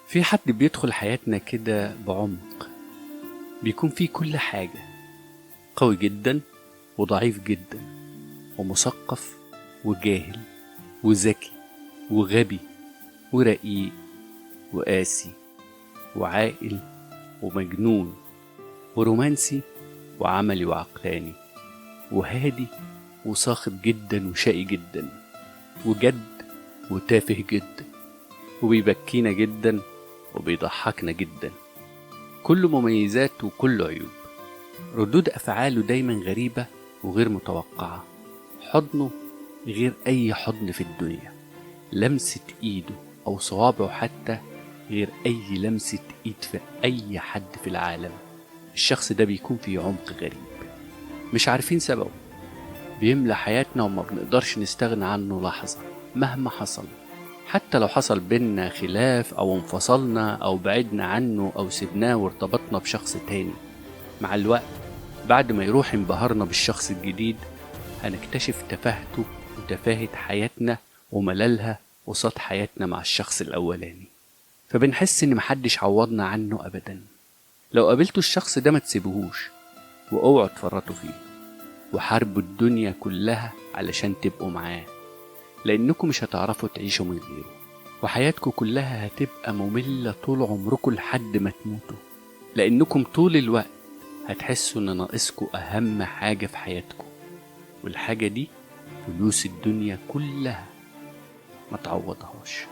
في حد بيدخل حياتنا كده بعمق، بيكون فيه كل حاجة، قوي جدا وضعيف جدا، ومثقف وجاهل، وذكي وغبي، ورقيق وقاسي، وعاقل ومجنون، ورومانسي وعملي وعقلاني، وهادي وصاخب جدا وشقي جدا، وجد وتافه جدا، وبيبكينا جدا وبيضحكنا جدا. كل مميزات وكل عيوب. ردود أفعاله دايما غريبة وغير متوقعة. حضنه غير أي حضن في الدنيا. لمسة إيده أو صوابعه حتى غير أي لمسة إيد في أي حد في العالم. الشخص ده بيكون فيه عمق غريب مش عارفين سببه، بيملى حياتنا وما بنقدرش نستغنى عنه لحظة مهما حصل. حتى لو حصل بينا خلاف أو انفصلنا أو بعدنا عنه أو سبناه وارتبطنا بشخص تاني، مع الوقت بعد ما يروح انبهرنا بالشخص الجديد هنكتشف تفاهته وتفاهة حياتنا ومللها قصاد حياتنا مع الشخص الأولاني، فبنحس إن محدش عوضنا عنه أبدا. لو قابلتوا الشخص ده ما تسيبوهوش، واوعوا تفرطوا فيه، وحاربوا الدنيا كلها علشان تبقوا معاه، لأنكم مش هتعرفوا تعيشوا من غيره، وحياتكم كلها هتبقى مملة طول عمركم لحد ما تموتوا، لأنكم طول الوقت هتحسوا إن ناقصكم أهم حاجة في حياتكم، والحاجة دي فلوس الدنيا كلها ما تعوضهاش.